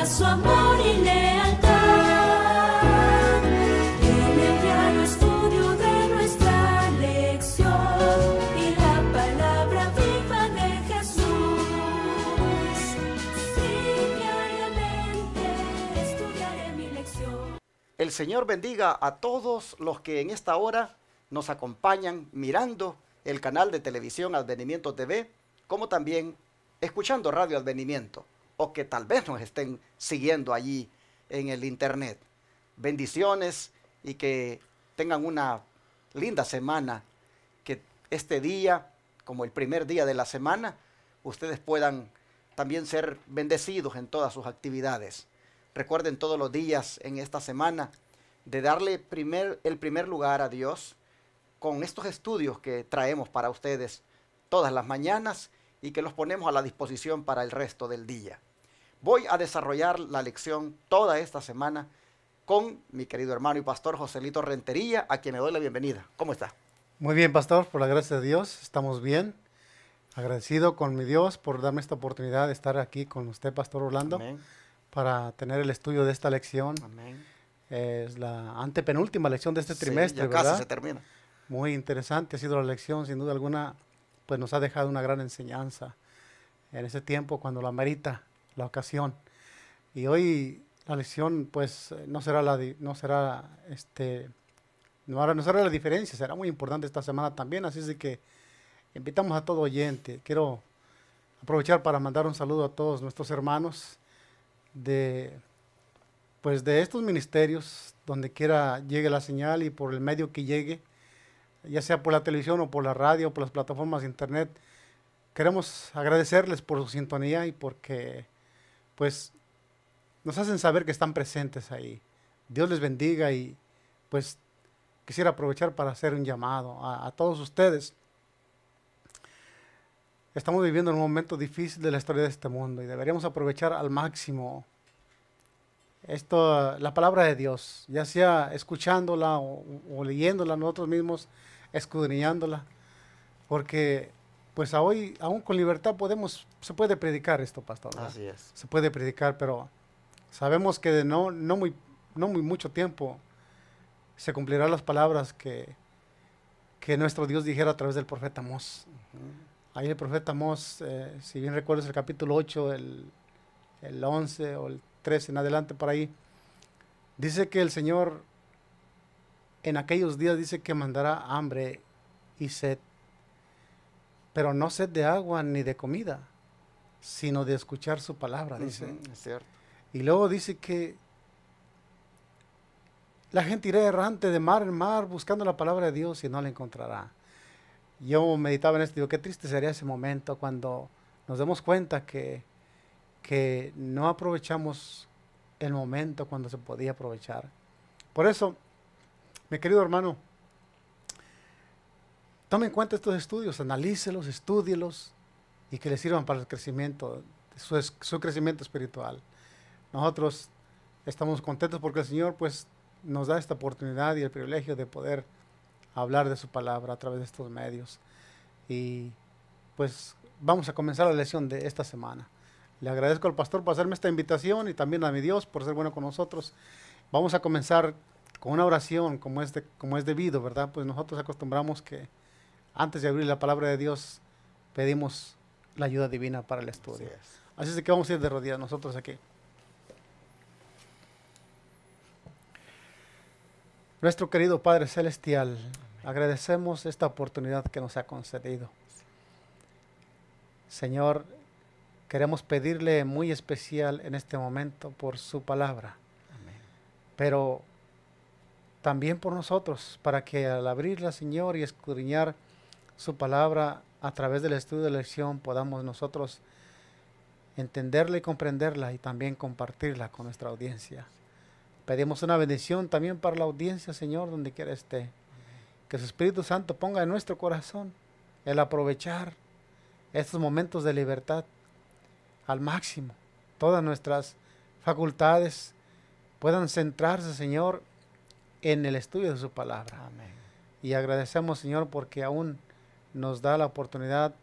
su amor y lealtad. En el diario estudio de nuestra lección y la palabra viva de Jesús. Sí, diariamente estudiaré mi lección. El Señor bendiga a todos los que en esta hora nos acompañan mirando el canal de televisión Advenimiento TV, como también escuchando Radio Advenimiento, o que tal vez nos estén siguiendo allí en el internet. Bendiciones y que tengan una linda semana, que este día, como el primer día de la semana, ustedes puedan también ser bendecidos en todas sus actividades. Recuerden todos los días en esta semana de darle el primer lugar a Dios con estos estudios que traemos para ustedes todas las mañanas y que los ponemos a la disposición para el resto del día. Voy a desarrollar la lección toda esta semana con mi querido hermano y pastor Joselito Rentería, a quien me doy la bienvenida. ¿Cómo está? Muy bien, pastor, por la gracia de Dios, estamos bien. Agradecido con mi Dios por darme esta oportunidad de estar aquí con usted, pastor Orlando, Amén. para tener el estudio de esta lección. Amén. Es la antepenúltima lección de este Sí, trimestre, ya ¿verdad? casi se termina. Muy interesante ha sido la lección, sin duda alguna, pues nos ha dejado una gran enseñanza en ese tiempo cuando lo amerita la ocasión. Y hoy la lección, pues, no será la diferencia, será muy importante esta semana también, así es de que invitamos a todo oyente. Quiero aprovechar para mandar un saludo a todos nuestros hermanos de estos ministerios, donde quiera llegue la señal y por el medio que llegue, ya sea por la televisión o por la radio o por las plataformas de internet. Queremos agradecerles por su sintonía y porque pues nos hacen saber que están presentes ahí. Dios les bendiga y pues quisiera aprovechar para hacer un llamado a todos ustedes. Estamos viviendo en un momento difícil de la historia de este mundo y deberíamos aprovechar al máximo la palabra de Dios, ya sea escuchándola o leyéndola nosotros mismos, escudriñándola, porque pues hoy, aún con libertad se puede predicar esto, pastor, ¿verdad? Así es. Se puede predicar, pero sabemos que de no muy mucho tiempo se cumplirán las palabras que nuestro Dios dijera a través del profeta Amós. Ahí el profeta Amós, si bien recuerdas el capítulo 8, el 11 o el 13 en adelante por ahí, dice que el Señor en aquellos días dice que mandará hambre y sed, pero no sed de agua ni de comida, sino de escuchar su palabra, dice. Es cierto. Y luego dice que la gente irá errante de mar en mar buscando la palabra de Dios y no la encontrará. Yo meditaba en esto, digo, qué triste sería ese momento cuando nos demos cuenta que no aprovechamos el momento cuando se podía aprovechar. Por eso, mi querido hermano, tome en cuenta estos estudios, analícelos, estúdielos y que les sirvan para el crecimiento, su crecimiento espiritual. Nosotros estamos contentos porque el Señor pues nos da esta oportunidad y el privilegio de poder hablar de su palabra a través de estos medios. Y pues vamos a comenzar la lección de esta semana. Le agradezco al pastor por hacerme esta invitación y también a mi Dios por ser bueno con nosotros. Vamos a comenzar con una oración como es debido, ¿verdad? Pues nosotros acostumbramos que antes de abrir la palabra de Dios pedimos la ayuda divina para el estudio. Así es que vamos a ir de rodillas nosotros aquí. Nuestro querido Padre Celestial, agradecemos esta oportunidad que nos ha concedido. Señor, queremos pedirle muy especial en este momento por su palabra. Amén. Pero también por nosotros, para que al abrirla, Señor, y escudriñar su palabra a través del estudio de la lección, podamos nosotros entenderla y comprenderla y también compartirla con nuestra audiencia. Pedimos una bendición también para la audiencia, Señor, donde quiera esté. Amén. Que su Espíritu Santo ponga en nuestro corazón el aprovechar estos momentos de libertad al máximo. Todas nuestras facultades puedan centrarse, Señor, en el estudio de su palabra. Amén. Y agradecemos, Señor, porque aún nos da la oportunidad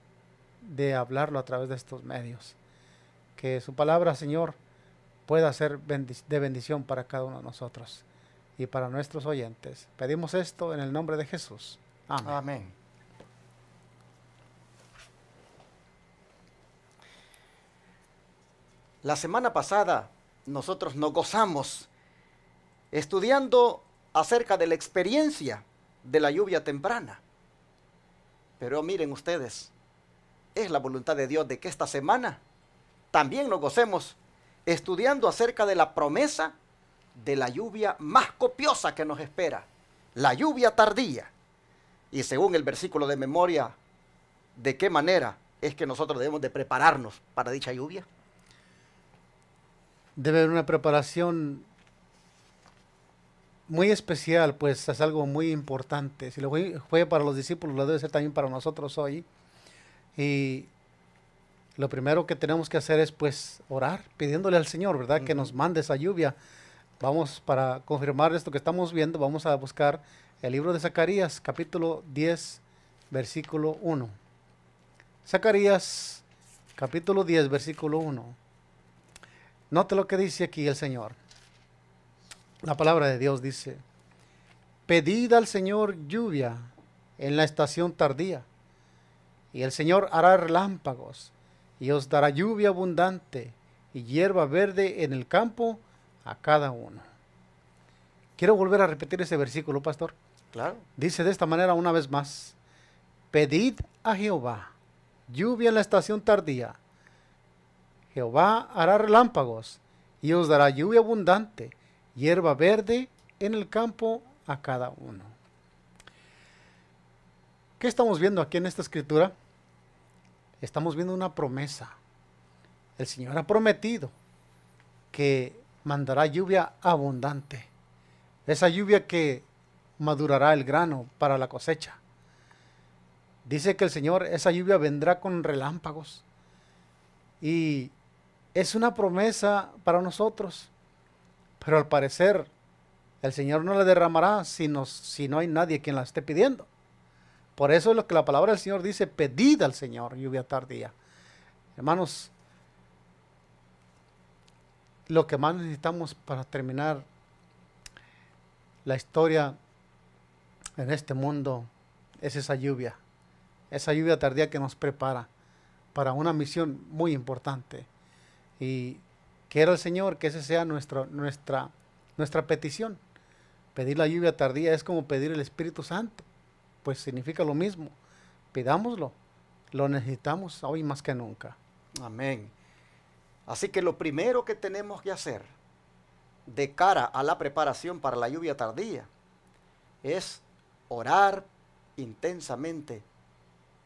de hablarlo a través de estos medios. Que su palabra, Señor, pueda ser de bendición para cada uno de nosotros y para nuestros oyentes. Pedimos esto en el nombre de Jesús. Amén. Amén. La semana pasada nosotros nos gozamos estudiando acerca de la experiencia de la lluvia temprana. Pero miren ustedes, es la voluntad de Dios de que esta semana también nos gocemos estudiando acerca de la promesa de la lluvia más copiosa que nos espera, la lluvia tardía. Y según el versículo de memoria, ¿de qué manera es que nosotros debemos de prepararnos para dicha lluvia? Debe haber una preparación muy especial, pues es algo muy importante. Si lo fue para los discípulos, lo debe ser también para nosotros hoy. Y lo primero que tenemos que hacer es pues orar, pidiéndole al Señor, ¿verdad? Que nos mande esa lluvia. Vamos, para confirmar esto que estamos viendo, vamos a buscar el libro de Zacarías, capítulo 10, versículo 1. Zacarías, capítulo 10, versículo 1. Note lo que dice aquí el Señor. La palabra de Dios dice: pedid al Señor lluvia en la estación tardía, y el Señor hará relámpagos, y os dará lluvia abundante, y hierba verde en el campo a cada uno. Quiero volver a repetir ese versículo, pastor. Claro. Dice de esta manera una vez más: pedid a Jehová lluvia en la estación tardía. Jehová hará relámpagos y os dará lluvia abundante, hierba verde en el campo a cada uno. ¿Qué estamos viendo aquí en esta escritura? Estamos viendo una promesa. El Señor ha prometido que mandará lluvia abundante. Esa lluvia que madurará el grano para la cosecha. Dice que el Señor, esa lluvia vendrá con relámpagos. Y es una promesa para nosotros. Pero al parecer, el Señor no la derramará si no hay nadie quien la esté pidiendo. Por eso es lo que la palabra del Señor dice: pedid al Señor lluvia tardía. Hermanos, lo que más necesitamos para terminar la historia en este mundo es esa lluvia tardía que nos prepara para una misión muy importante. Y quiera el Señor que esa sea nuestra petición. Pedir la lluvia tardía es como pedir el Espíritu Santo, pues significa lo mismo. Pidámoslo, lo necesitamos hoy más que nunca. Amén. Así que lo primero que tenemos que hacer de cara a la preparación para la lluvia tardía es orar intensamente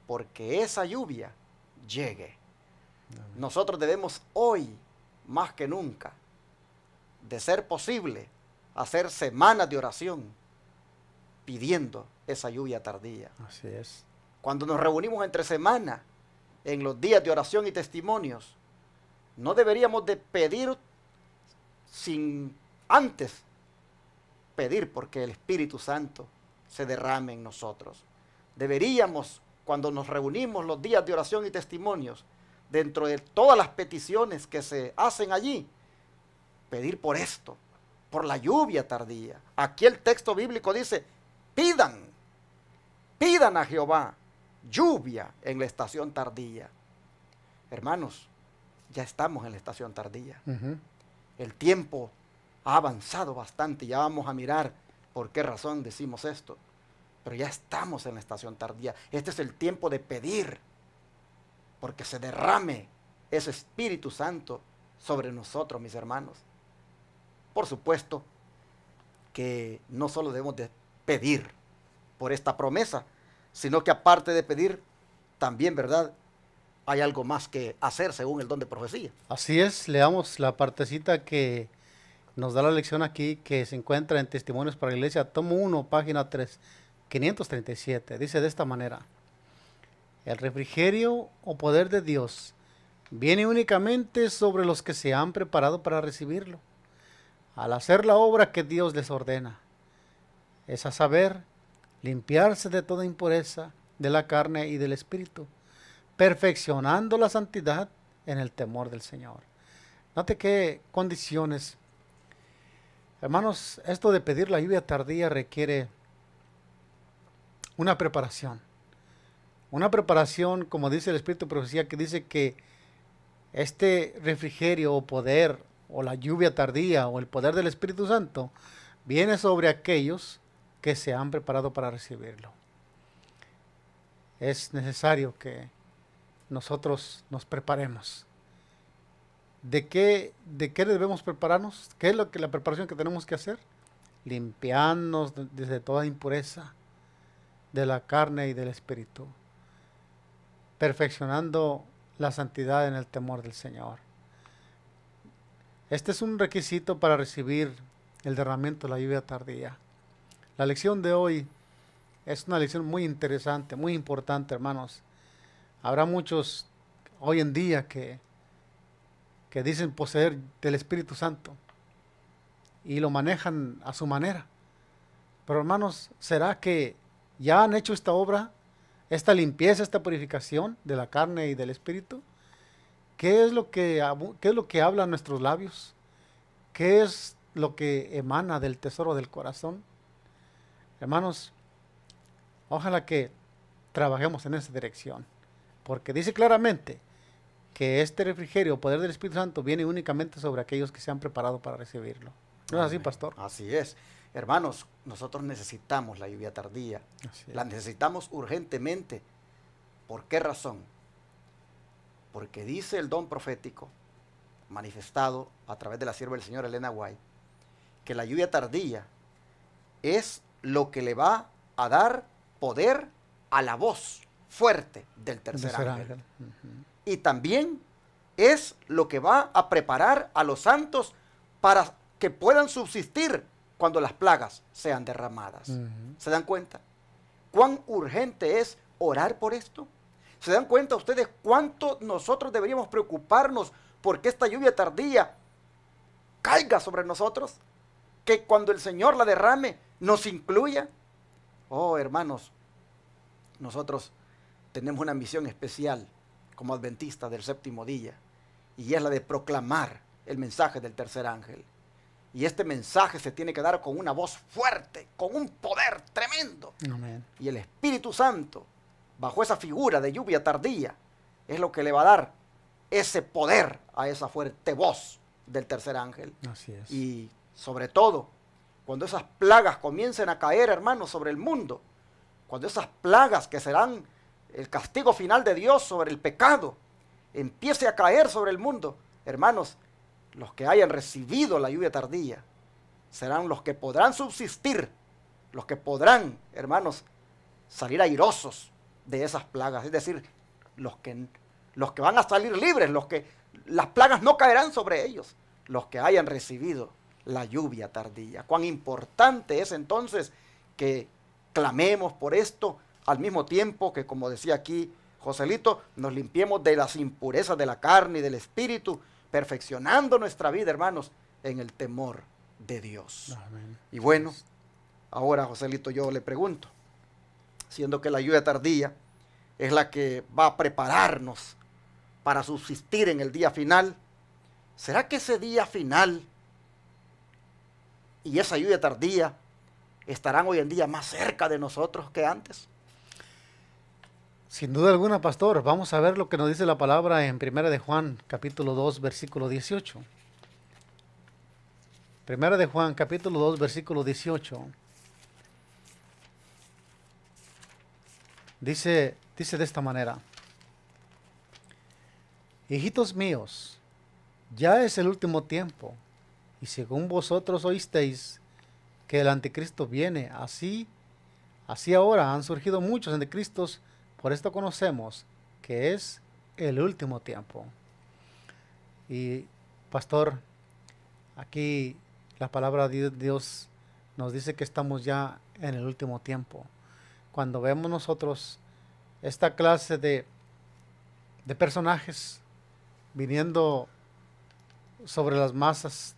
porque esa lluvia llegue. Nosotros debemos hoy, más que nunca, de ser posible, hacer semanas de oración pidiendo esa lluvia tardía. Así es. Cuando nos reunimos entre semana, en los días de oración y testimonios, no deberíamos de pedir sin antes pedir porque el Espíritu Santo se derrame en nosotros. Deberíamos, cuando nos reunimos los días de oración y testimonios, dentro de todas las peticiones que se hacen allí, pedir por esto, por la lluvia tardía. Aquí el texto bíblico dice: pidan a Jehová lluvia en la estación tardía. Hermanos, ya estamos en la estación tardía. El tiempo ha avanzado bastante, ya vamos a mirar por qué razón decimos esto. Pero ya estamos en la estación tardía. Este es el tiempo de pedir, porque se derrame ese Espíritu Santo sobre nosotros, mis hermanos. Por supuesto que no solo debemos de pedir por esta promesa, sino que aparte de pedir, también, ¿verdad?, hay algo más que hacer según el don de profecía. Así es, leamos la partecita que nos da la lección aquí, que se encuentra en Testimonios para la Iglesia, tomo 1, página 3, 537. Dice de esta manera: el refrigerio o poder de Dios viene únicamente sobre los que se han preparado para recibirlo, al hacer la obra que Dios les ordena. Es a saber, limpiarse de toda impureza de la carne y del espíritu, perfeccionando la santidad en el temor del Señor. Note qué condiciones. Hermanos, esto de pedir la lluvia tardía requiere una preparación. Una preparación, como dice el Espíritu de Profecía, que dice que este refrigerio o poder, o la lluvia tardía, o el poder del Espíritu Santo, viene sobre aquellos que se han preparado para recibirlo. Es necesario que nosotros nos preparemos. ¿De qué debemos prepararnos? ¿Qué es la preparación que tenemos que hacer? Limpiarnos desde toda impureza de la carne y del espíritu, perfeccionando la santidad en el temor del Señor. Este es un requisito para recibir el derramamiento de la lluvia tardía. La lección de hoy es una lección muy interesante, muy importante, hermanos. Habrá muchos hoy en día que dicen poseer del Espíritu Santo y lo manejan a su manera. Pero hermanos, ¿será que ya han hecho esta obra, esta limpieza, esta purificación de la carne y del espíritu? ¿Qué es lo que hablan nuestros labios? ¿Qué es lo que emana del tesoro del corazón? Hermanos, ojalá que trabajemos en esa dirección, porque dice claramente que este refrigerio, poder del Espíritu Santo, viene únicamente sobre aquellos que se han preparado para recibirlo. ¿No es así, pastor? Así es. Hermanos, nosotros necesitamos la lluvia tardía. La necesitamos urgentemente. ¿Por qué razón? Porque dice el don profético, manifestado a través de la sierva del Señor Elena White, que la lluvia tardía es lo que le va a dar poder a la voz fuerte del tercer ángel. Y también es lo que va a preparar a los santos para que puedan subsistir cuando las plagas sean derramadas. ¿Se dan cuenta? ¿Cuán urgente es orar por esto? ¿Se dan cuenta ustedes cuánto nosotros deberíamos preocuparnos porque esta lluvia tardía caiga sobre nosotros? Que cuando el Señor la derrame, nos incluya. Oh, hermanos, nosotros tenemos una misión especial como adventistas del séptimo día, y es la de proclamar el mensaje del tercer ángel. Y este mensaje se tiene que dar con una voz fuerte, con un poder tremendo. Amén. Y el Espíritu Santo, bajo esa figura de lluvia tardía, es lo que le va a dar ese poder a esa fuerte voz del tercer ángel. Así es. Y sobre todo, cuando esas plagas comiencen a caer, hermanos, sobre el mundo, cuando esas plagas que serán el castigo final de Dios sobre el pecado, empiece a caer sobre el mundo, hermanos, los que hayan recibido la lluvia tardía serán los que podrán subsistir, los que podrán, hermanos, salir airosos de esas plagas, es decir, los que van a salir libres, las plagas no caerán sobre ellos, los que hayan recibido la lluvia tardía. Cuán importante es entonces que clamemos por esto, al mismo tiempo que, como decía aquí Joselito, nos limpiemos de las impurezas de la carne y del espíritu, perfeccionando nuestra vida, hermanos, en el temor de Dios. Amén. Y bueno, ahora, Joselito, yo le pregunto, siendo que la lluvia tardía es la que va a prepararnos para subsistir en el día final, ¿será que ese día final y esa lluvia tardía estarán hoy en día más cerca de nosotros que antes? Sin duda alguna, pastor. Vamos a ver lo que nos dice la palabra en 1 de Juan, capítulo 2, versículo 18. 1 de Juan, capítulo 2, versículo 18. Dice de esta manera: hijitos míos, ya es el último tiempo, y según vosotros oísteis que el anticristo viene, así ahora han surgido muchos anticristos. Por esto conocemos que es el último tiempo. Y pastor, aquí la palabra de Dios nos dice que estamos ya en el último tiempo. Cuando vemos nosotros esta clase de personajes viniendo sobre las masas,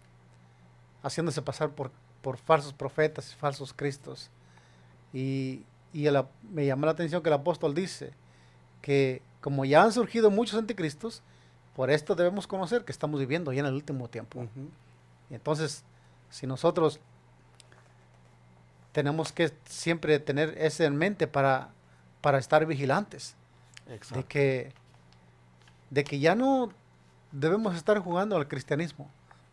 haciéndose pasar por falsos profetas y falsos cristos, y me llamó la atención que el apóstol dice que como ya han surgido muchos anticristos, Por esto debemos conocer que estamos viviendo ya en el último tiempo. Ujú. Y entonces, si nosotros tenemos que siempre tener eso en mente para estar vigilantes, Exacto. de que ya no debemos estar jugando al cristianismo,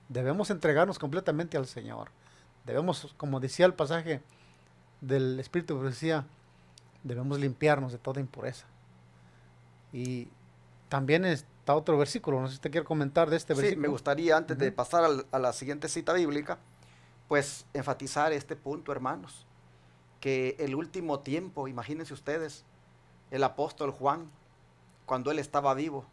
debemos entregarnos completamente al Señor. Debemos, como decía el pasaje del Espíritu de Profecía, debemos limpiarnos de toda impureza. Y también está otro versículo, no sé si usted quiere comentar de este Sí, versículo. me gustaría, antes de Ujú. pasar a la siguiente cita bíblica, pues enfatizar este punto, hermanos, que el último tiempo, imagínense ustedes, el apóstol Juan, cuando él estaba vivo,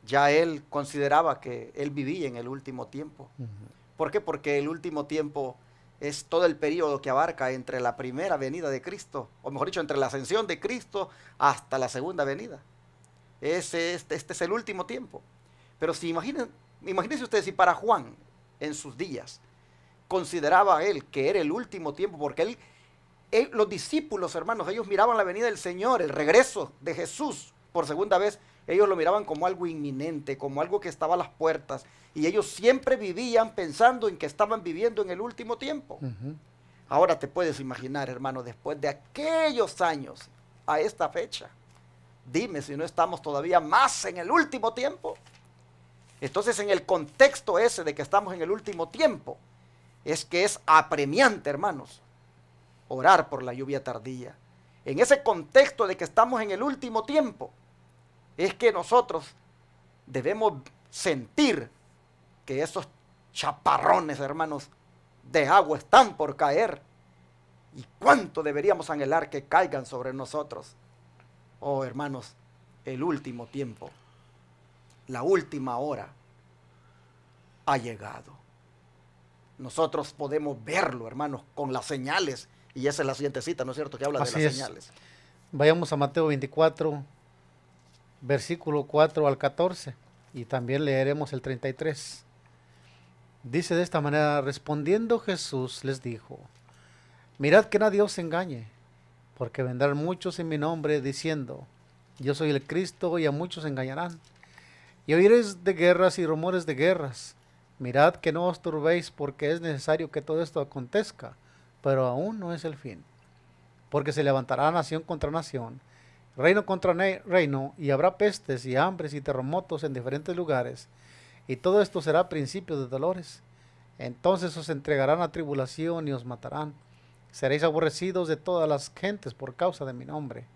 ya él consideraba que él vivía en el último tiempo. Ujú. ¿Por qué? Porque el último tiempo es todo el periodo que abarca entre la primera venida de Cristo, o mejor dicho, entre la ascensión de Cristo hasta la segunda venida. Este es el último tiempo. Pero si imagínense ustedes si para Juan, en sus días, consideraba él que era el último tiempo, porque los discípulos, hermanos, ellos miraban la venida del Señor, el regreso de Jesús por segunda vez, ellos lo miraban como algo inminente, como algo que estaba a las puertas, y ellos siempre vivían pensando en que estaban viviendo en el último tiempo. Ujú. Ahora te puedes imaginar, hermano, después de aquellos años a esta fecha, dime si no estamos todavía más en el último tiempo. Entonces, en el contexto ese de que estamos en el último tiempo, es que es apremiante, hermanos, orar por la lluvia tardía. En ese contexto de que estamos en el último tiempo, es que nosotros debemos sentir que esos chaparrones, hermanos, de agua están por caer. ¿Y cuánto deberíamos anhelar que caigan sobre nosotros? Oh, hermanos, el último tiempo, la última hora ha llegado. Nosotros podemos verlo, hermanos, con las señales. Y esa es la siguiente cita, ¿no es cierto?, que habla de Así las es. señales. Vayamos a Mateo 24, versículo 4 al 14, y también leeremos el 33. Dice de esta manera: respondiendo Jesús les dijo, mirad que nadie os engañe, porque vendrán muchos en mi nombre diciendo, yo soy el Cristo, y a muchos engañarán. Y oiréis de guerras y rumores de guerras. Mirad que no os turbéis, porque es necesario que todo esto acontezca, pero aún no es el fin. Porque se levantará nación contra nación, reino contra reino, y habrá pestes y hambres y terremotos en diferentes lugares, y todo esto será principio de dolores. Entonces os entregarán a tribulación y os matarán. Seréis aborrecidos de todas las gentes por causa de mi nombre.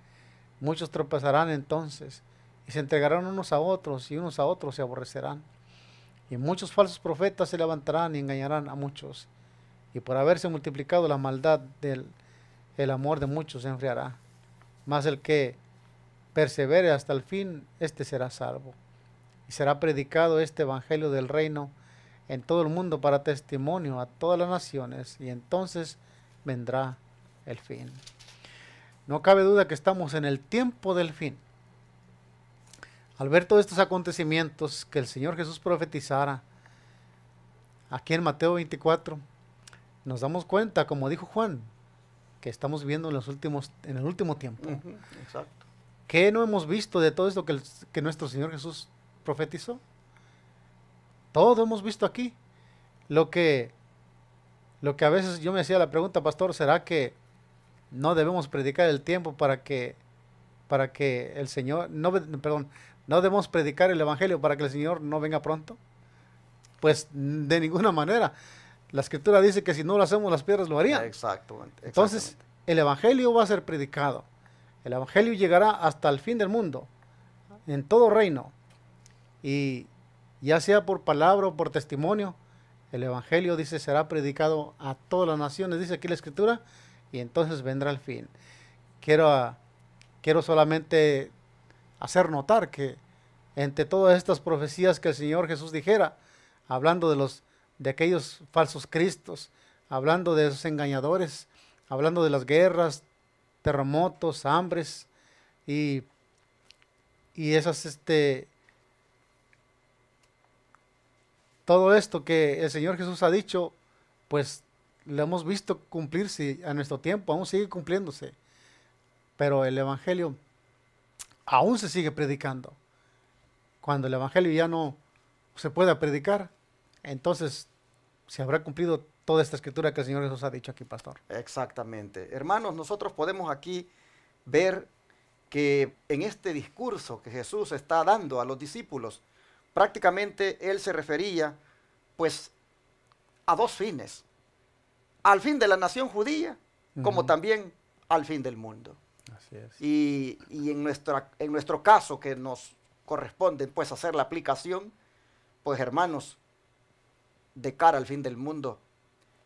Muchos tropezarán entonces, y se entregarán unos a otros, y unos a otros se aborrecerán. Y muchos falsos profetas se levantarán y engañarán a muchos. Y por haberse multiplicado la maldad el amor de muchos se enfriará. Mas el que persevere hasta el fin, éste será salvo. Y será predicado este evangelio del reino en todo el mundo para testimonio a todas las naciones, y entonces vendrá el fin. No cabe duda que estamos en el tiempo del fin. Al ver todos estos acontecimientos que el Señor Jesús profetizara aquí en Mateo 24, nos damos cuenta, como dijo Juan, que estamos viviendo en el último tiempo. Ujú, exacto. ¿Qué no hemos visto de todo esto que nuestro Señor Jesús profetizó? Todo hemos visto aquí. Lo que a veces yo me hacía la pregunta, pastor, ¿será que no debemos predicar el tiempo para que el Señor, no debemos predicar el Evangelio para que el Señor no venga pronto? Pues de ninguna manera. La Escritura dice que si no lo hacemos, las piedras lo harían. Exactamente. Entonces, el Evangelio va a ser predicado. El Evangelio llegará hasta el fin del mundo, en todo reino. Y ya sea por palabra o por testimonio, el Evangelio, dice, será predicado a todas las naciones, dice aquí la Escritura, y entonces vendrá el fin. Quiero solamente hacer notar que entre todas estas profecías que el Señor Jesús dijera, hablando de aquellos falsos cristos, hablando de esos engañadores, hablando de las guerras, terremotos, hambres y esas todo esto que el Señor Jesús ha dicho, pues lo hemos visto cumplirse a nuestro tiempo, aún sigue cumpliéndose. Pero el Evangelio aún se sigue predicando. cuando el evangelio ya no se pueda predicar, entonces se habrá cumplido toda esta escritura que el Señor Jesús ha dicho aquí, pastor. Exactamente. Hermanos, nosotros podemos aquí ver que en este discurso que Jesús está dando a los discípulos, prácticamente él se refería pues a dos fines: al fin de la nación judía, como también al fin del mundo. Así es. Y en nuestro caso, que nos corresponde pues hacer la aplicación, pues hermanos, de cara al fin del mundo,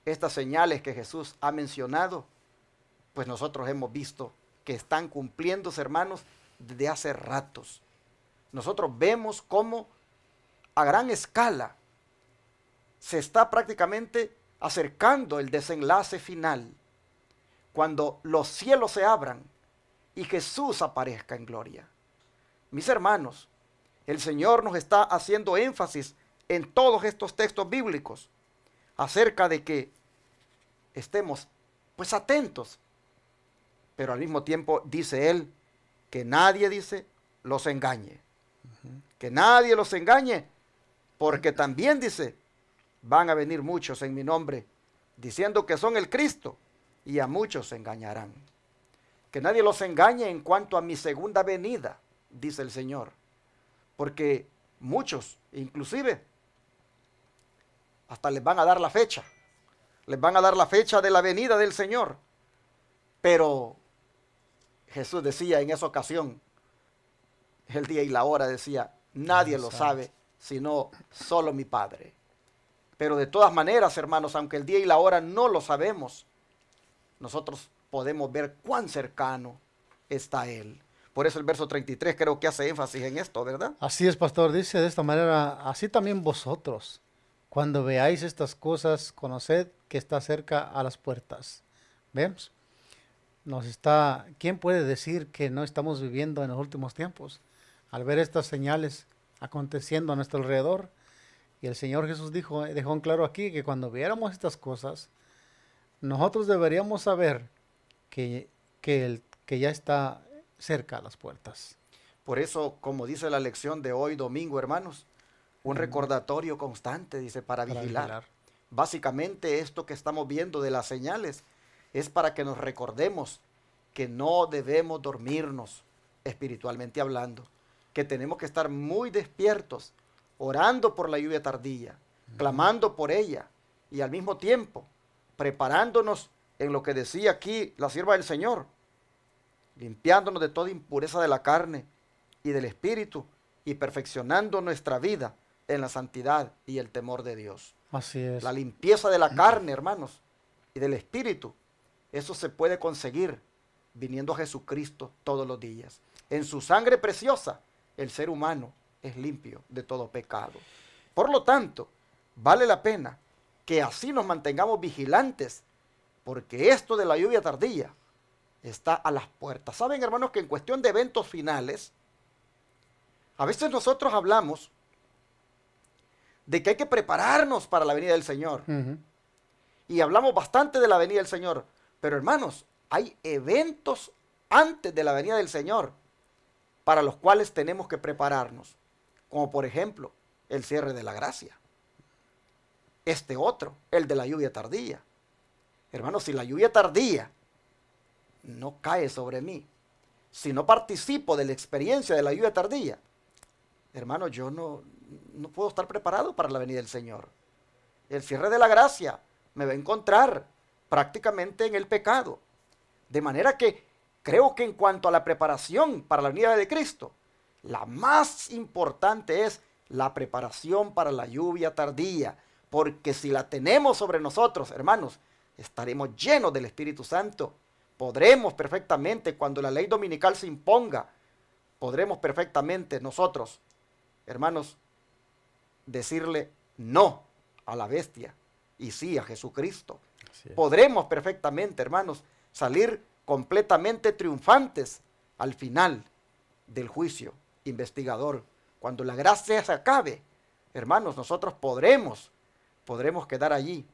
estas señales que Jesús ha mencionado, pues nosotros hemos visto que están cumpliéndose, hermanos, desde hace ratos. Nosotros vemos cómo a gran escala se está prácticamente acercando el desenlace final, cuando los cielos se abran y Jesús aparezca en gloria. Mis hermanos, el Señor nos está haciendo énfasis en todos estos textos bíblicos acerca de que estemos pues atentos, pero al mismo tiempo dice Él que nadie, dice, los engañe. Que nadie los engañe, porque también dice, van a venir muchos en mi nombre diciendo que son el Cristo, y a muchos se engañarán. Que nadie los engañe en cuanto a mi segunda venida, dice el Señor, porque muchos, inclusive, hasta les van a dar la fecha. Les van a dar la fecha de la venida del Señor. Pero Jesús decía en esa ocasión, el día y la hora, decía, nadie lo sabe, sino solo mi Padre. Pero de todas maneras, hermanos, aunque el día y la hora no lo sabemos, nosotros podemos ver cuán cercano está Él. Por eso el verso 33 creo que hace énfasis en esto, ¿verdad? Así es, pastor, dice de esta manera, así también vosotros, cuando veáis estas cosas, conoced que está cerca a las puertas. ¿Vemos? ¿Quién puede decir que no estamos viviendo en los últimos tiempos? Al ver estas señales aconteciendo a nuestro alrededor, y el Señor Jesús dejó en claro aquí que cuando viéramos estas cosas, nosotros deberíamos saber que ya está cerca a las puertas. Por eso, como dice la lección de hoy domingo, hermanos, un recordatorio constante, dice, para vigilar. Básicamente esto que estamos viendo de las señales es para que nos recordemos que no debemos dormirnos espiritualmente hablando, que tenemos que estar muy despiertos, orando por la lluvia tardía, clamando por ella, y al mismo tiempo preparándonos en lo que decía aquí la sierva del Señor, limpiándonos de toda impureza de la carne y del espíritu, y perfeccionando nuestra vida en la santidad y el temor de Dios. Así es. La limpieza de la carne, hermanos, y del espíritu, eso se puede conseguir viniendo a Jesucristo todos los días. En su sangre preciosa, el ser humano es limpio de todo pecado. Por lo tanto, vale la pena que así nos mantengamos vigilantes, porque esto de la lluvia tardía está a las puertas. Saben, hermanos, que en cuestión de eventos finales, a veces nosotros hablamos de que hay que prepararnos para la venida del Señor. Y hablamos bastante de la venida del Señor. Pero hermanos, hay eventos antes de la venida del Señor para los cuales tenemos que prepararnos. Como por ejemplo, el cierre de la gracia. Este otro, el de la lluvia tardía. Hermanos, si la lluvia tardía no cae sobre mí, si no participo de la experiencia de la lluvia tardía, hermano, yo no puedo estar preparado para la venida del Señor. El cierre de la gracia me va a encontrar prácticamente en el pecado. De manera que creo que en cuanto a la preparación para la venida de Cristo, la más importante es la preparación para la lluvia tardía. Porque si la tenemos sobre nosotros, hermanos, estaremos llenos del Espíritu Santo. Podremos perfectamente, cuando la ley dominical se imponga, podremos perfectamente nosotros, hermanos, decirle no a la bestia y sí a Jesucristo. Podremos perfectamente, hermanos, salir completamente triunfantes al final del juicio investigador. Cuando la gracia se acabe, hermanos, nosotros podremos quedar allí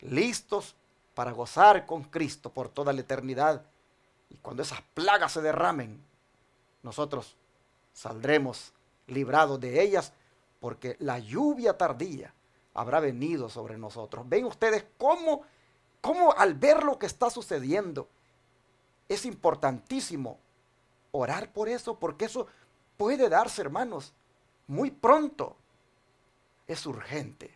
listos para gozar con Cristo por toda la eternidad. Y cuando esas plagas se derramen, nosotros saldremos librados de ellas, porque la lluvia tardía habrá venido sobre nosotros. Ven ustedes cómo al ver lo que está sucediendo, es importantísimo orar por eso, porque eso puede darse, hermanos, muy pronto. Es urgente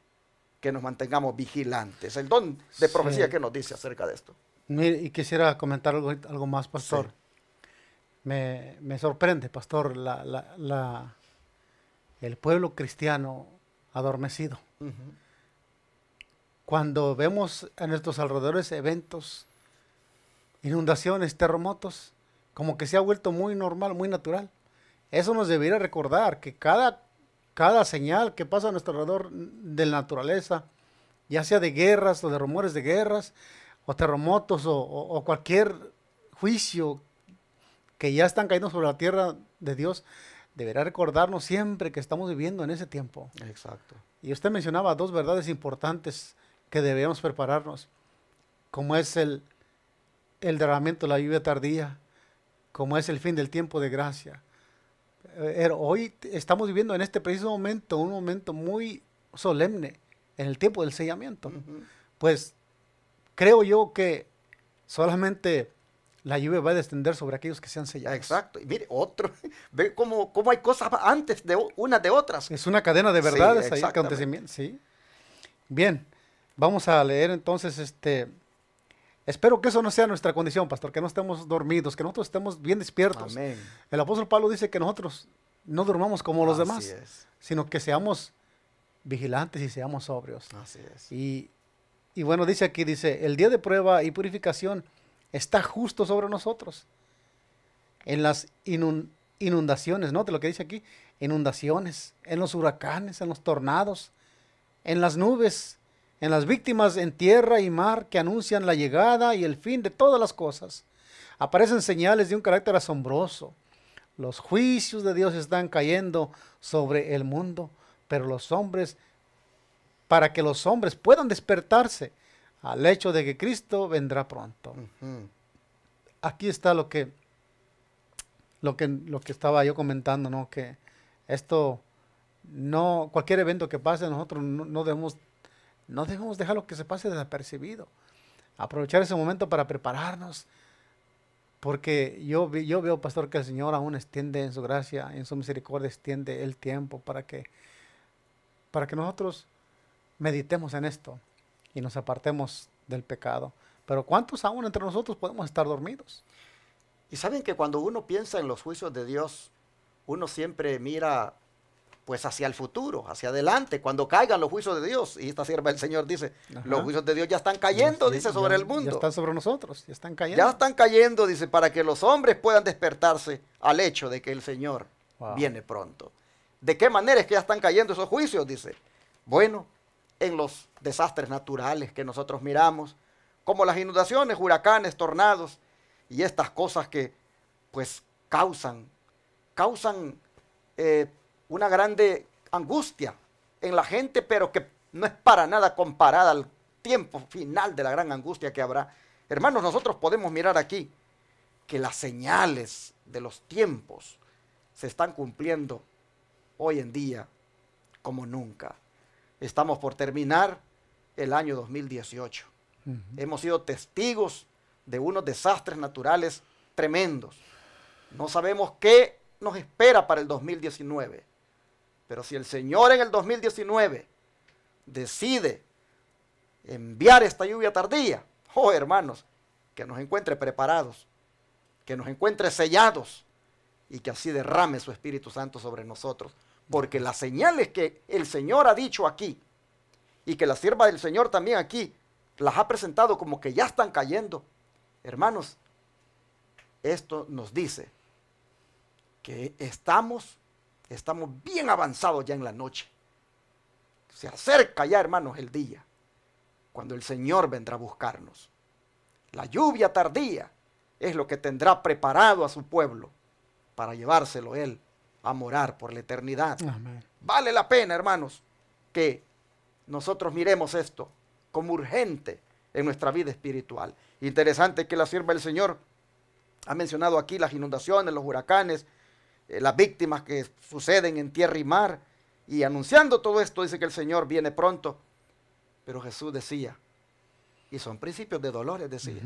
que nos mantengamos vigilantes. El don de profecía, Sí. ¿qué nos dice acerca de esto? Mire, y quisiera comentar algo más, pastor. Sí. Me sorprende, pastor, el pueblo cristiano adormecido. Ujú. Cuando vemos a nuestros alrededores eventos, inundaciones, terremotos, como que se ha vuelto muy normal, muy natural. Eso nos debería recordar que cada señal que pasa a nuestro alrededor de la naturaleza, ya sea de guerras o de rumores de guerras, o terremotos o cualquier juicio que ya están cayendo sobre la tierra de Dios, deberá recordarnos siempre que estamos viviendo en ese tiempo. Exacto. Y usted mencionaba dos verdades importantes que debemos prepararnos, como es el derramamiento de la lluvia tardía, como es el fin del tiempo de gracia. Hoy estamos viviendo en este preciso momento, un momento muy solemne, en el tiempo del sellamiento. Ujú. Pues creo yo que solamente la lluvia va a descender sobre aquellos que sean sellados. Exacto. Y mire, otro, ve cómo hay cosas antes de unas de otras. Es una cadena de Sí, verdades, ahí, exactamente. acontecimientos, sí. Bien, vamos a leer entonces espero que eso no sea nuestra condición, pastor, que no estemos dormidos, que nosotros estemos bien despiertos. Amén. El apóstol Pablo dice que nosotros no durmamos como los demás, Así es. sino que seamos vigilantes y seamos sobrios. Así es. Y bueno, dice aquí, el día de prueba y purificación está justo sobre nosotros. En las inundaciones, ¿no? De lo que dice aquí, inundaciones, en los huracanes, en los tornados, en las nubes, en las víctimas en tierra y mar que anuncian la llegada y el fin de todas las cosas. Aparecen señales de un carácter asombroso. Los juicios de Dios están cayendo sobre el mundo, pero para que los hombres puedan despertarse al hecho de que Cristo vendrá pronto. Ujú. Aquí está lo que estaba yo comentando, ¿no? Que esto no, cualquier evento que pase, nosotros no debemos dejarlo que se pase desapercibido. Aprovechar ese momento para prepararnos. Porque yo veo, pastor, que el Señor aún extiende en su gracia, en su misericordia, extiende el tiempo para que nosotros meditemos en esto y nos apartemos del pecado. Pero ¿cuántos aún entre nosotros podemos estar dormidos? Y saben que cuando uno piensa en los juicios de Dios, uno siempre mira pues hacia el futuro, hacia adelante, cuando caigan los juicios de Dios. Y esta sierva del Señor dice, Ajá. los juicios de Dios ya están cayendo, Ya- dice, ya- sobre el Ya mundo. están sobre nosotros, ya están cayendo. Ya están cayendo, dice, para que los hombres puedan despertarse al hecho de que el Señor Wow. viene pronto. ¿De qué manera es que ya están cayendo esos juicios? Dice, bueno, en los desastres naturales que nosotros miramos, como las inundaciones, huracanes, tornados y estas cosas que pues causan una grande angustia en la gente, pero que no es para nada comparada al tiempo final de la gran angustia que habrá. Hermanos, nosotros podemos mirar aquí que las señales de los tiempos se están cumpliendo hoy en día como nunca. Estamos por terminar el año 2018. Ujú. Hemos sido testigos de unos desastres naturales tremendos. No sabemos qué nos espera para el 2019. Pero si el Señor en el 2019 decide enviar esta lluvia tardía, oh hermanos, que nos encuentre preparados, que nos encuentre sellados y que así derrame su Espíritu Santo sobre nosotros. Porque las señales que el Señor ha dicho aquí y que la sierva del Señor también aquí las ha presentado como que ya están cayendo, hermanos, esto nos dice que estamos bien avanzados ya en la noche. Se acerca ya, hermanos, el día cuando el Señor vendrá a buscarnos. La lluvia tardía es lo que tendrá preparado a su pueblo para llevárselo Él a morar por la eternidad. Amén. Vale la pena, hermanos, que nosotros miremos esto como urgente en nuestra vida espiritual. Interesante que la sierva del Señor ha mencionado aquí las inundaciones, los huracanes, las víctimas que suceden en tierra y mar, y anunciando todo esto, dice que el Señor viene pronto. Pero Jesús decía, y son principios de dolores, decía.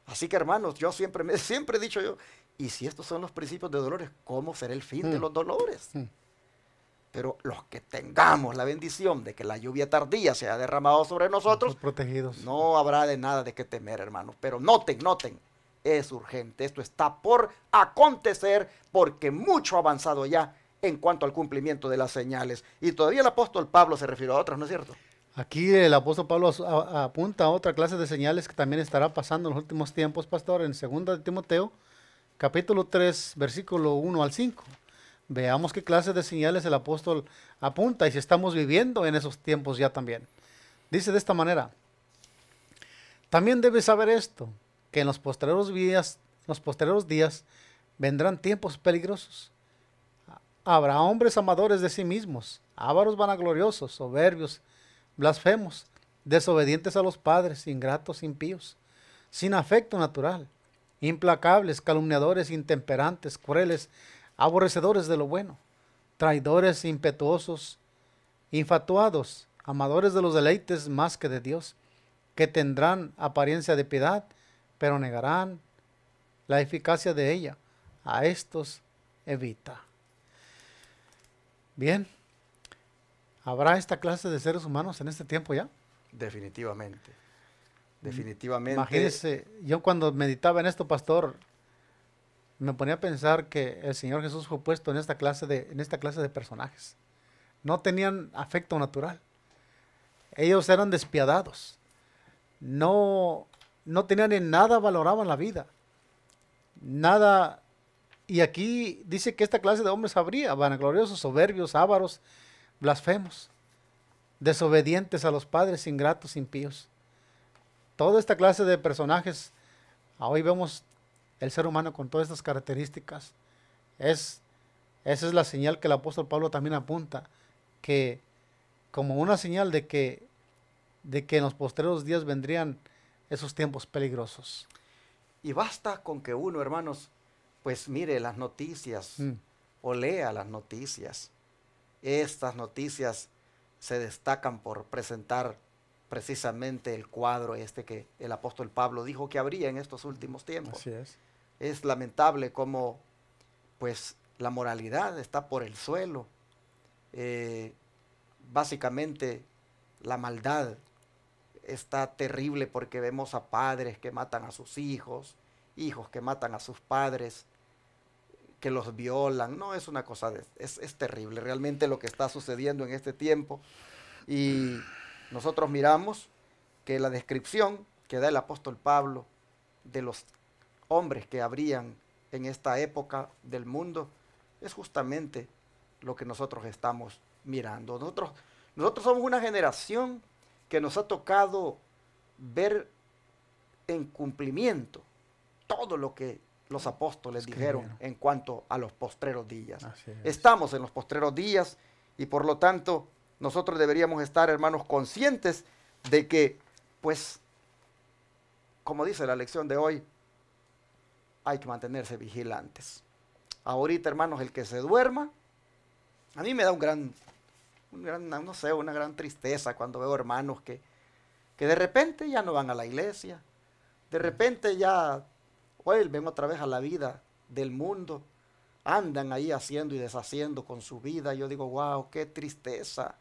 Así que, hermanos, yo siempre he dicho yo, y si estos son los principios de dolores, ¿cómo será el fin de los dolores? Pero los que tengamos la bendición de que la lluvia tardía sea derramado sobre nosotros, protegidos. no habrá de nada de qué temer, hermanos. Pero noten, es urgente. Esto está por acontecer porque mucho ha avanzado ya en cuanto al cumplimiento de las señales. Y todavía el apóstol Pablo se refirió a otras, ¿no es cierto? Aquí el apóstol Pablo apunta a otra clase de señales que también estará pasando en los últimos tiempos, pastor, en 2 de Timoteo, capítulo 3, versículo 1 al 5. Veamos qué clase de señales el apóstol apunta y si estamos viviendo en esos tiempos ya también. Dice de esta manera: también debes saber esto, que en los posteriores días vendrán tiempos peligrosos. Habrá hombres amadores de sí mismos, ávaros, vanagloriosos, soberbios, blasfemos, desobedientes a los padres, ingratos, impíos, sin afecto natural, implacables, calumniadores, intemperantes, crueles, aborrecedores de lo bueno, traidores, impetuosos, infatuados, amadores de los deleites más que de Dios, que tendrán apariencia de piedad, pero negarán la eficacia de ella. A estos evita. Bien, ¿habrá esta clase de seres humanos en este tiempo ya? Definitivamente. Definitivamente. Imagínense, yo cuando meditaba en esto, pastor, me ponía a pensar que el Señor Jesús fue puesto en esta clase de personajes. No tenían afecto natural. Ellos eran despiadados. No tenían en nada, valoraban la vida. Nada. Y aquí dice que esta clase de hombres habría: vanagloriosos, soberbios, ávaros, blasfemos, desobedientes a los padres, ingratos, impíos. Toda esta clase de personajes, hoy vemos el ser humano con todas estas características. Esa es la señal que el apóstol Pablo también apunta, que como una señal de que en los posteriores días vendrían esos tiempos peligrosos. Y basta con que uno, hermanos, pues mire las noticias o lea las noticias. Estas noticias se destacan por presentar precisamente el cuadro que el apóstol Pablo dijo que habría en estos últimos tiempos. Así es. Es lamentable cómo pues la moralidad está por el suelo. Básicamente la maldad está terrible porque vemos a padres que matan a sus hijos, hijos que matan a sus padres, que los violan. No, es una cosa, es terrible realmente lo que está sucediendo en este tiempo. Y nosotros miramos que la descripción que da el apóstol Pablo de los hombres que habrían en esta época del mundo es justamente lo que nosotros estamos mirando. Nosotros somos una generación que nos ha tocado ver en cumplimiento todo lo que los apóstoles dijeron en cuanto a los postreros días. Estamos en los postreros días y por lo tanto nosotros deberíamos estar, hermanos, conscientes de que, pues, como dice la lección de hoy, hay que mantenerse vigilantes. Ahorita, hermanos, el que se duerma, a mí me da una gran tristeza cuando veo hermanos que de repente ya no van a la iglesia, de repente ya vuelven otra vez a la vida del mundo, andan ahí haciendo y deshaciendo con su vida. Yo digo, wow, qué tristeza.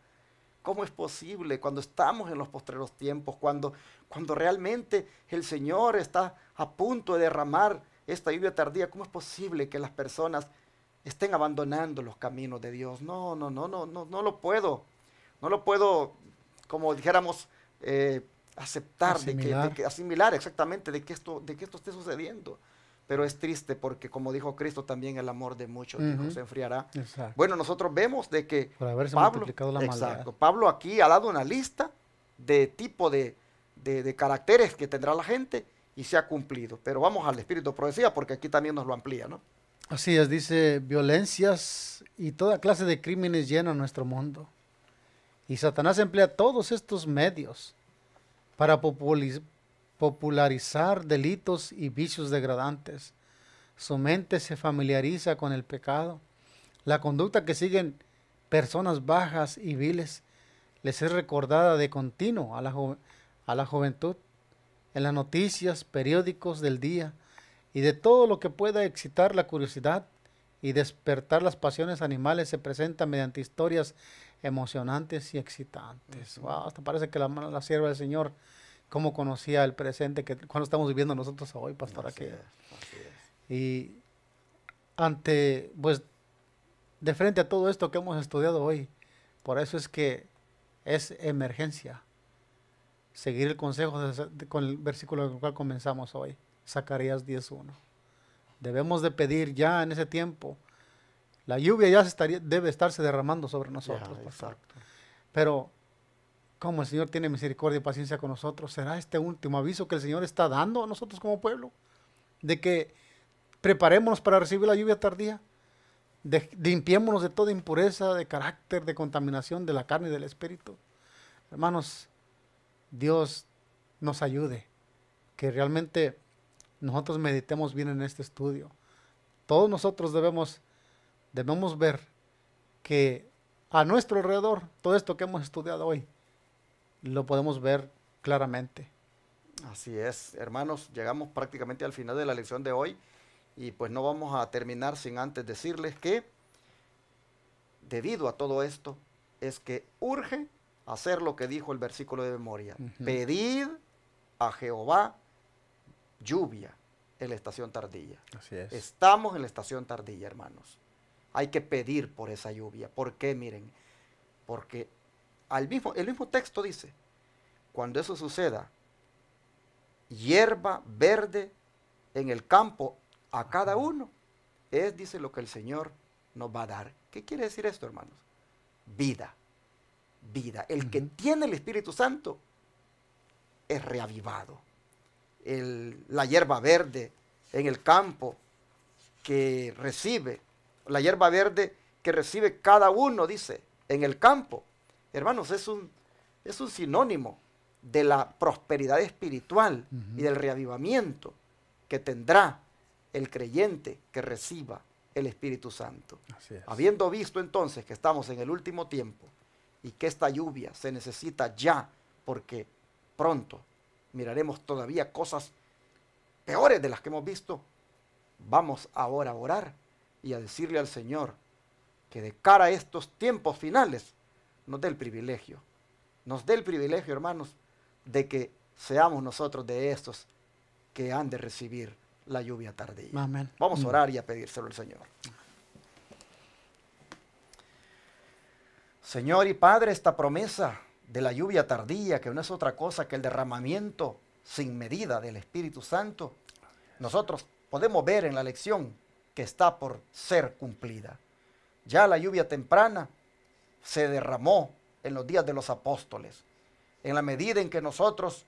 ¿Cómo es posible cuando estamos en los postreros tiempos, cuando realmente el Señor está a punto de derramar esta lluvia tardía? ¿Cómo es posible que las personas estén abandonando los caminos de Dios? No lo puedo. No lo puedo, como dijéramos, aceptar, asimilar exactamente de que esto esté sucediendo. Pero es triste porque, como dijo Cristo, también el amor de muchos se enfriará. Exacto. Bueno, nosotros vemos de que por haberse multiplicado la maldad. Exacto. Pablo aquí ha dado una lista de tipo de caracteres que tendrá la gente y se ha cumplido. Pero vamos al espíritu de profecía porque aquí también nos lo amplía, ¿no? Así es, dice: violencias y toda clase de crímenes llenan nuestro mundo. Y Satanás emplea todos estos medios para popularizar delitos y vicios degradantes. Su mente se familiariza con el pecado. La conducta que siguen personas bajas y viles les es recordada de continuo a la juventud, en las noticias, periódicos del día y de todo lo que pueda excitar la curiosidad y despertar las pasiones animales se presenta mediante historias emocionantes y excitantes. Wow, hasta parece que la sierva del Señor, cómo conocía el presente que cuando estamos viviendo nosotros hoy, pastora. Así es. Y pues, de frente a todo esto que hemos estudiado hoy, por eso es que es emergencia seguir el consejo con el versículo con el cual comenzamos hoy, Zacarías 10:1. Debemos de pedir ya en ese tiempo. La lluvia ya debe estarse derramando sobre nosotros. Ya, exacto. Pero como el Señor tiene misericordia y paciencia con nosotros, ¿será este último aviso que el Señor está dando a nosotros como pueblo? De que preparémonos para recibir la lluvia tardía. Limpiémonos de toda impureza, de carácter, de contaminación de la carne y del espíritu. Hermanos, Dios nos ayude, que realmente nosotros meditemos bien en este estudio. Todos nosotros debemos ver que a nuestro alrededor, todo esto que hemos estudiado hoy, lo podemos ver claramente. Así es, hermanos, llegamos prácticamente al final de la lección de hoy y pues no vamos a terminar sin antes decirles que debido a todo esto es que urge hacer lo que dijo el versículo de memoria. Pedid a Jehová lluvia en la estación tardía. Así es. Estamos en la estación tardía, hermanos. Hay que pedir por esa lluvia. ¿Por qué? Miren, porque el mismo texto dice, cuando eso suceda, hierba verde en el campo a cada uno, dice lo que el Señor nos va a dar. ¿Qué quiere decir esto, hermanos? Vida. Vida. El que tiene el Espíritu Santo es reavivado. La hierba verde en el campo que recibe, la hierba verde que recibe cada uno, dice, en el campo. Hermanos, es un sinónimo de la prosperidad espiritual y del reavivamiento que tendrá el creyente que reciba el Espíritu Santo. Así es. Habiendo visto entonces que estamos en el último tiempo y que esta lluvia se necesita ya, porque pronto miraremos todavía cosas peores de las que hemos visto, vamos ahora a orar y a decirle al Señor que de cara a estos tiempos finales nos dé el privilegio, hermanos, de que seamos nosotros de estos que han de recibir la lluvia tardía. Amén. Vamos a orar y a pedírselo al Señor. Señor y Padre, esta promesa de la lluvia tardía, que no es otra cosa que el derramamiento sin medida del Espíritu Santo, nosotros podemos ver en la lección que está por ser cumplida. Ya la lluvia temprana se derramó en los días de los apóstoles. En la medida en que nosotros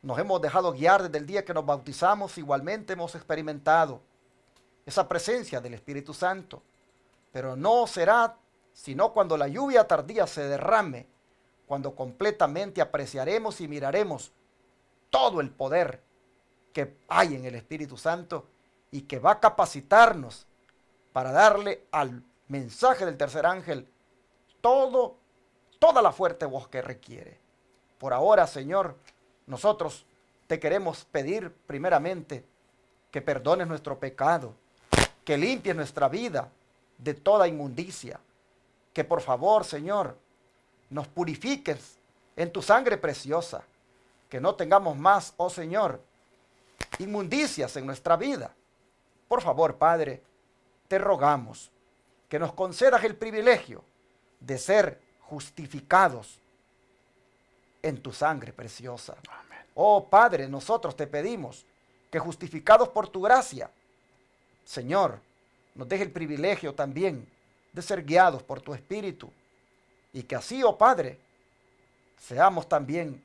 nos hemos dejado guiar desde el día que nos bautizamos, igualmente hemos experimentado esa presencia del Espíritu Santo. Pero no será sino cuando la lluvia tardía se derrame, cuando completamente apreciaremos y miraremos todo el poder que hay en el Espíritu Santo y que va a capacitarnos para darle al mensaje del tercer ángel toda la fuerte voz que requiere. Por ahora, Señor, nosotros te queremos pedir primeramente que perdones nuestro pecado, que limpies nuestra vida de toda inmundicia, que por favor, Señor, nos purifiques en tu sangre preciosa, que no tengamos más, oh Señor, inmundicias en nuestra vida. Por favor, Padre, te rogamos que nos concedas el privilegio de ser justificados en tu sangre preciosa. Amén. Oh Padre, nosotros te pedimos que justificados por tu gracia, Señor, nos deje el privilegio también de ser guiados por tu Espíritu y que así, oh Padre, seamos también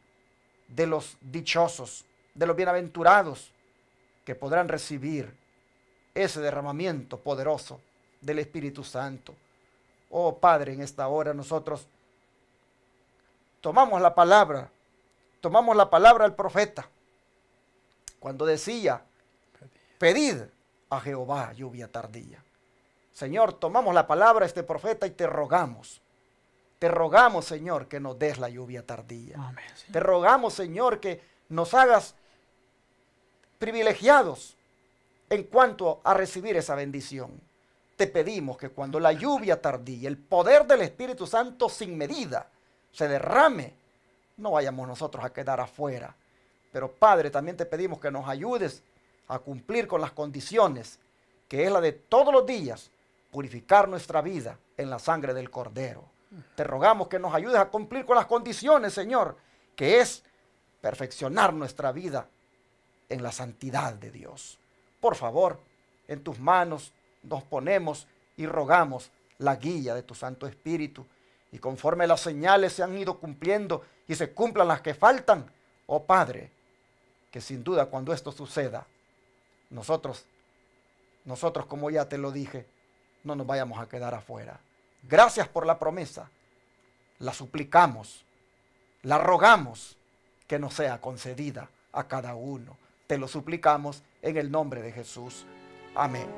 de los dichosos, de los bienaventurados que podrán recibir ese derramamiento poderoso del Espíritu Santo. Oh Padre, en esta hora nosotros tomamos la palabra del profeta cuando decía, pedid a Jehová lluvia tardía. Señor, tomamos la palabra de este profeta y te rogamos, Señor, que nos des la lluvia tardía. Amén. Te rogamos, Señor, que nos hagas privilegiados en cuanto a recibir esa bendición. Te pedimos que cuando la lluvia tardía, el poder del Espíritu Santo sin medida se derrame, no vayamos nosotros a quedar afuera. Pero Padre, también te pedimos que nos ayudes a cumplir con las condiciones, que es la de todos los días, purificar nuestra vida en la sangre del Cordero. Te rogamos que nos ayudes a cumplir con las condiciones, Señor, que es perfeccionar nuestra vida en la santidad de Dios. Por favor, en tus manos nos ponemos y rogamos la guía de tu Santo Espíritu. Y conforme las señales se han ido cumpliendo y se cumplan las que faltan, oh Padre, que sin duda cuando esto suceda, nosotros, como ya te lo dije, no nos vayamos a quedar afuera. Gracias por la promesa. La suplicamos, la rogamos que nos sea concedida a cada uno. Te lo suplicamos en el nombre de Jesús. Amén.